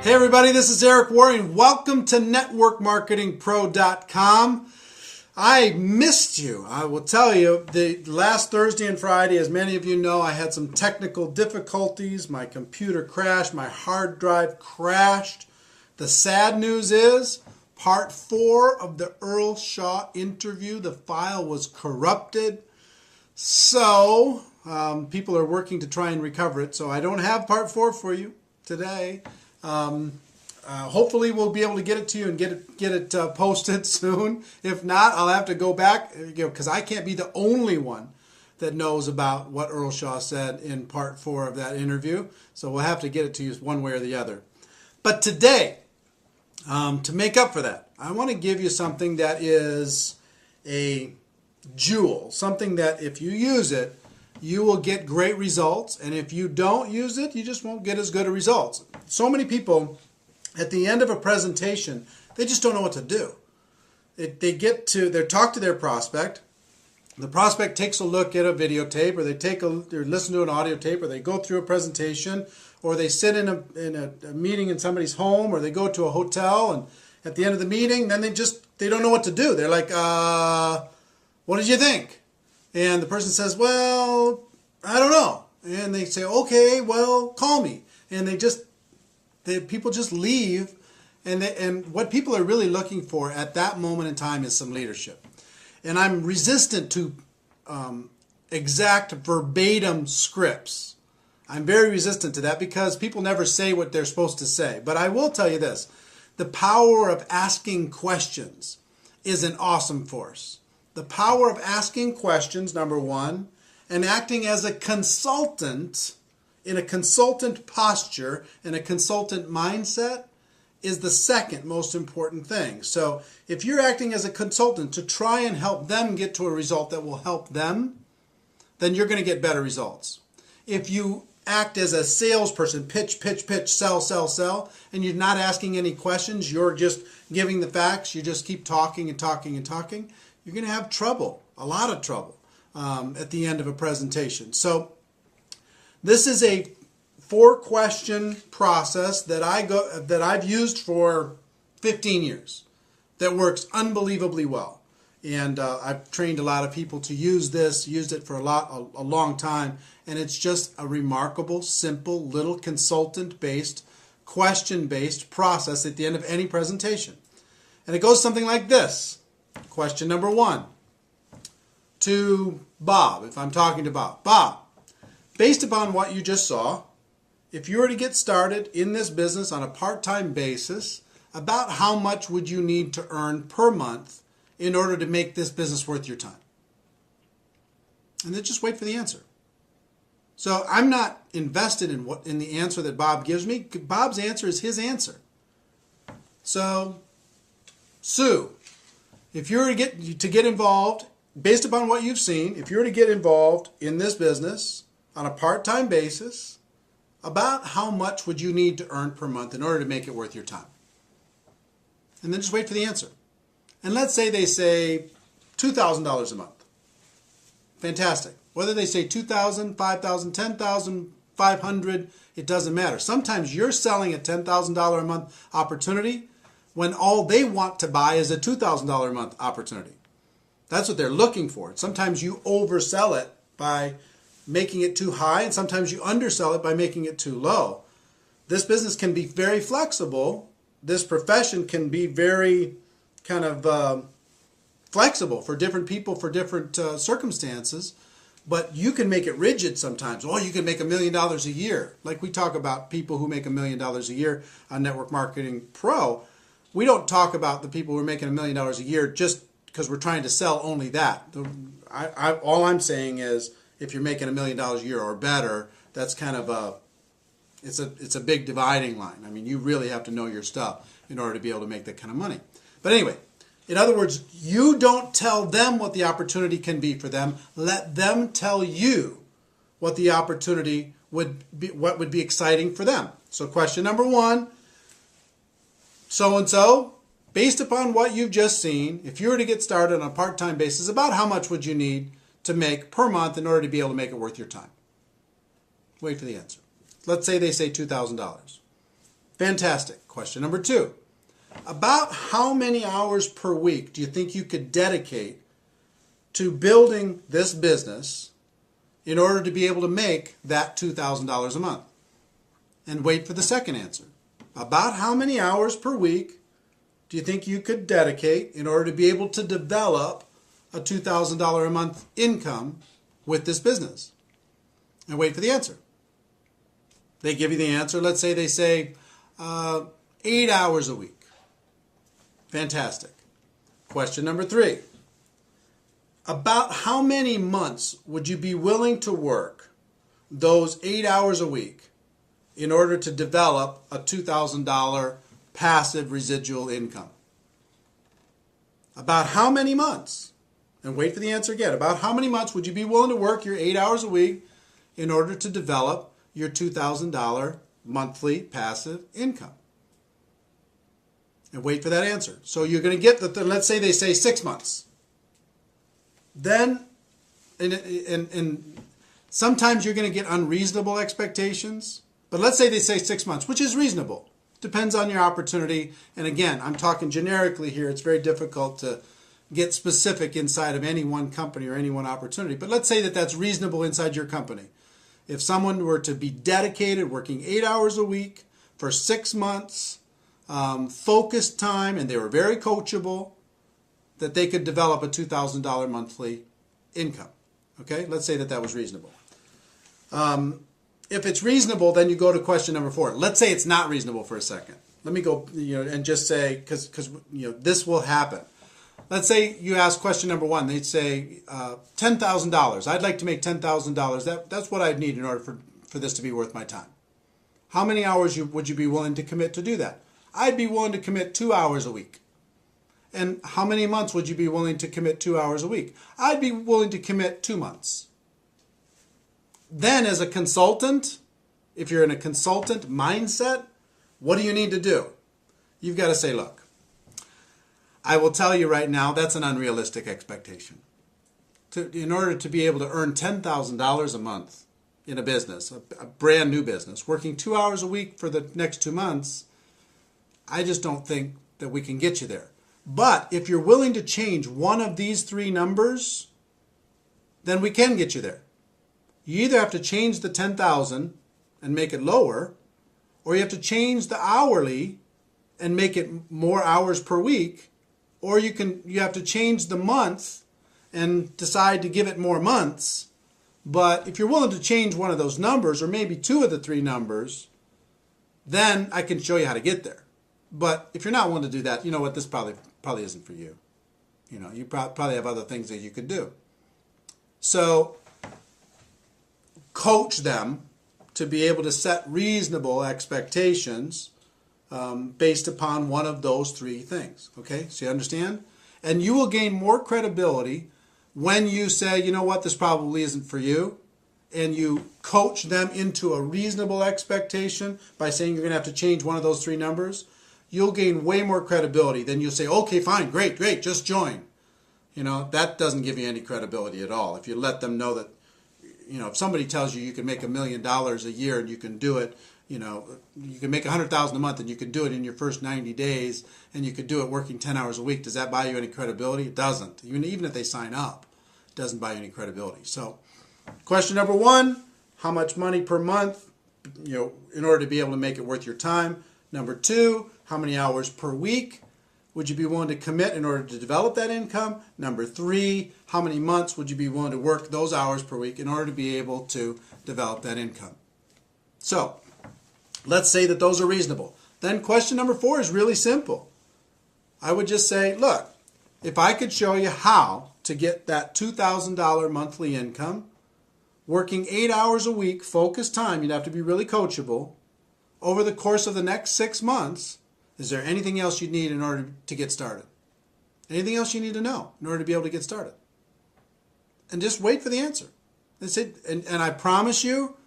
Hey everybody, this is Eric Worre and welcome to networkmarketingpro.com. I missed you. I will tell you, the last Thursday and Friday, as many of you know, I had some technical difficulties. My computer crashed, my hard drive crashed. The sad news is, part 4 of the Earl Shaw interview, the file was corrupted. So, people are working to try and recover it. So I don't have part 4 for you today. Hopefully we'll be able to get it to you and get it posted soon. If not, I'll have to go back, because I can't be the only one that knows about what Earl Shaw said in part 4 of that interview. So we'll have to get it to you one way or the other. But today, to make up for that, I want to give you something that is a jewel, something that if you use it, you will get great results, and if you don't use it, you just won't get as good of results. So many people, at the end of a presentation, they just don't know what to do. They talk to their prospect. The prospect takes a look at a videotape, or they listen to an audio tape, or they go through a presentation, or they sit in a meeting in somebody's home, or they go to a hotel, and at the end of the meeting, then they don't know what to do. They're like, what did you think? And the person says, well, I don't know. And they say, okay, well, call me. And people just leave. And what people are really looking for at that moment in time is some leadership. And I'm resistant to exact verbatim scripts. I'm very resistant to that because people never say what they're supposed to say. But I will tell you this, the power of asking questions is an awesome force. The power of asking questions, number one, and acting as a consultant, in a consultant posture, in a consultant mindset, is the second most important thing. So if you're acting as a consultant to try and help them get to a result that will help them, then you're going to get better results. If you act as a salesperson, pitch, sell, and you're not asking any questions, you're just giving the facts, you just keep talking and talking and talking, you're going to have trouble, a lot of trouble, at the end of a presentation. So this is a 4-question process that I've used for 15 years that works unbelievably well. And I've trained a lot of people to used it for a long time, and it's just a remarkable, simple, little consultant-based, question-based process at the end of any presentation. And it goes something like this. Question number 1 to Bob, if I'm talking to Bob. Bob, based upon what you just saw, if you were to get started in this business on a part-time basis, about how much would you need to earn per month in order to make this business worth your time? And then just wait for the answer. So I'm not invested in the answer that Bob gives me. Bob's answer is his answer. So, Sue, if you were to get involved, based upon what you've seen, if you were to get involved in this business on a part-time basis, about how much would you need to earn per month in order to make it worth your time? And then just wait for the answer. And let's say they say $2,000 a month. Fantastic. Whether they say $2,000, $5,000, $10,000, $500, it doesn't matter. Sometimes you're selling a $10,000 a month opportunity when all they want to buy is a $2,000 a month opportunity. That's what they're looking for. Sometimes you oversell it by making it too high, and sometimes you undersell it by making it too low. This business can be very flexible. This profession can be very kind of flexible for different people, for different circumstances, but you can make it rigid sometimes. Oh, you can make $1 million a year. Like we talk about people who make $1 million a year on Network Marketing Pro. We don't talk about the people who are making $1 million a year just because we're trying to sell only that. All I'm saying is if you're making $1 million a year or better, that's kind of it's a big dividing line. I mean, you really have to know your stuff in order to be able to make that kind of money. But anyway, in other words, you don't tell them what the opportunity can be for them. Let them tell you what the opportunity would be, what would be exciting for them. So question number 1, so-and-so, based upon what you've just seen, if you were to get started on a part-time basis, about how much would you need to make per month in order to be able to make it worth your time? Wait for the answer. Let's say they say $2,000. Fantastic. Question number 2. About how many hours per week do you think you could dedicate to building this business in order to be able to make that $2,000 a month? And wait for the second answer. About how many hours per week do you think you could dedicate in order to be able to develop a $2,000 a month income with this business? And wait for the answer. They give you the answer. Let's say they say 8 hours a week. Fantastic. Question number 3. About how many months would you be willing to work those 8 hours a week in order to develop a $2,000 passive residual income? About how many months? And wait for the answer again. About how many months would you be willing to work your 8 hours a week in order to develop your $2,000 monthly passive income? And wait for that answer. So you're going to get let's say they say 6 months. Then, and sometimes you're going to get unreasonable expectations. But let's say they say 6 months, which is reasonable. Depends on your opportunity. And again, I'm talking generically here. It's very difficult to get specific inside of any one company or any one opportunity. But let's say that that's reasonable inside your company. If someone were to be dedicated, working 8 hours a week for 6 months, focused time, and they were very coachable, that they could develop a $2,000 monthly income. Okay, let's say that that was reasonable. If it's reasonable, then you go to question number 4. Let's say it's not reasonable for a second. Let me go, and just say, because this will happen. Let's say you ask question number 1. They'd say $10,000. I'd like to make $10,000. That's what I'd need in order for this to be worth my time. How many hours would you be willing to commit to do that? I'd be willing to commit 2 hours a week. And how many months would you be willing to commit 2 hours a week? I'd be willing to commit 2 months. Then as a consultant, if you're in a consultant mindset, what do you need to do? You've got to say, look, I will tell you right now, that's an unrealistic expectation. In order to be able to earn $10,000 a month in a business, a brand new business, working 2 hours a week for the next 2 months, I just don't think that we can get you there. But if you're willing to change one of these 3 numbers, then we can get you there. You either have to change the 10,000 and make it lower, or you have to change the hourly and make it more hours per week, or you have to change the month and decide to give it more months. But if you're willing to change one of those numbers, or maybe 2 of the 3 numbers, then I can show you how to get there. But if you're not willing to do that, you know what, this probably isn't for you. You probably have other things that you could do. So coach them to be able to set reasonable expectations based upon one of those 3 things. Okay, so you understand? And you will gain more credibility when you say, you know what, this probably isn't for you, and you coach them into a reasonable expectation by saying you're going to have to change one of those 3 numbers. You'll gain way more credibility than you'll say, okay, fine, great, just join. That doesn't give you any credibility at all. If you let them know that, if somebody tells you can make $1 million a year and you can do it, you can make $100,000 a month and you can do it in your first 90 days and you could do it working 10 hours a week, does that buy you any credibility? It doesn't. Even if they sign up, it doesn't buy you any credibility. So question number 1, how much money per month, in order to be able to make it worth your time? Number 2, how many hours per week would you be willing to commit in order to develop that income? Number 3, how many months would you be willing to work those hours per week in order to be able to develop that income? So let's say that those are reasonable. Then question number 4 is really simple. I would just say, look, if I could show you how to get that $2,000 monthly income, working 8 hours a week, focused time, you'd have to be really coachable, over the course of the next 6 months, is there anything else you need in order to get started? Anything else you need to know in order to be able to get started? And just wait for the answer. That's it. And I promise you,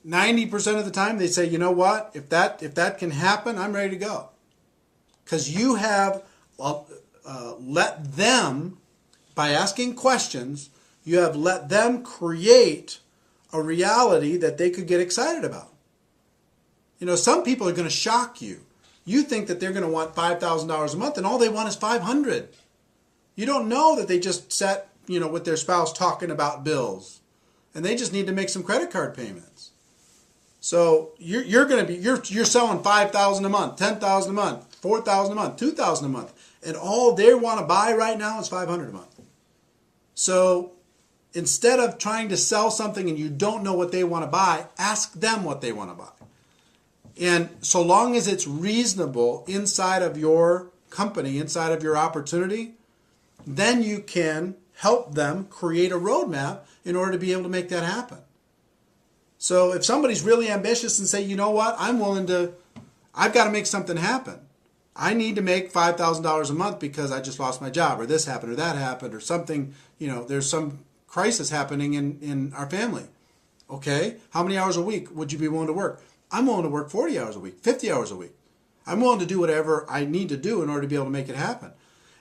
90% of the time they say, you know what, if that can happen, I'm ready to go. Because you have let them, by asking questions, you have let them create a reality that they could get excited about. Some people are going to shock you. You think that they're going to want $5,000 a month and all they want is $500. You don't know that they just sat, with their spouse talking about bills and they just need to make some credit card payments. So you're selling $5,000 a month, $10,000 a month, $4,000 a month, $2,000 a month, and all they want to buy right now is $500 a month. So instead of trying to sell something and you don't know what they want to buy, ask them what they want to buy. And so long as it's reasonable inside of your company, inside of your opportunity, then you can help them create a roadmap in order to be able to make that happen. So if somebody's really ambitious and say, you know what, I've got to make something happen. I need to make $5,000 a month because I just lost my job, or this happened, or that happened, or something, there's some crisis happening in our family. Okay, how many hours a week would you be willing to work? I'm willing to work 40 hours a week, 50 hours a week. I'm willing to do whatever I need to do in order to be able to make it happen.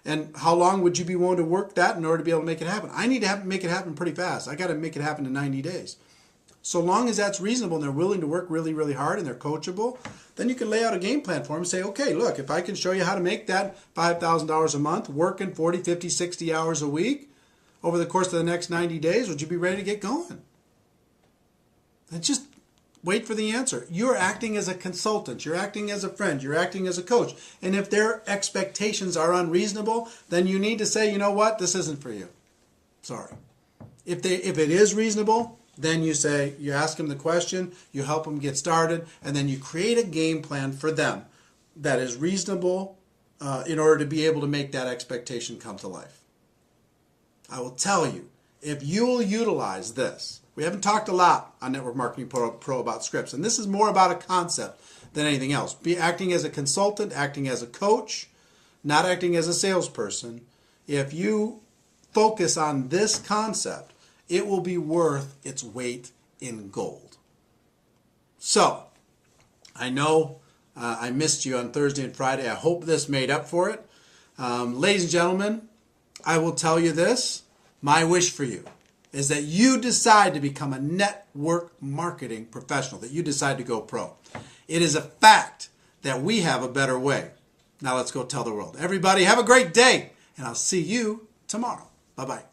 And how long would you be willing to work that in order to be able to make it happen? I need to make it happen pretty fast. I got to make it happen in 90 days. So long as that's reasonable and they're willing to work really, really hard and they're coachable, then you can lay out a game plan for them and say, okay, look, if I can show you how to make that $5,000 a month, working 40, 50, 60 hours a week over the course of the next 90 days, would you be ready to get going? And just wait for the answer. You're acting as a consultant. You're acting as a friend. You're acting as a coach. And if their expectations are unreasonable, then you need to say, you know what, this isn't for you. Sorry. If it is reasonable, then you ask them the question, you help them get started, and then you create a game plan for them that is reasonable in order to be able to make that expectation come to life. I will tell you, if you will utilize this, we haven't talked a lot on Network Marketing Pro about scripts, and this is more about a concept than anything else. Be acting as a consultant, acting as a coach, not acting as a salesperson. If you focus on this concept, it will be worth its weight in gold. So, I know I missed you on Thursday and Friday. I hope this made up for it. Ladies and gentlemen, I will tell you this. My wish for you is that you decide to become a network marketing professional, that you decide to go pro. It is a fact that we have a better way. Now let's go tell the world. Everybody, have a great day, and I'll see you tomorrow. Bye-bye.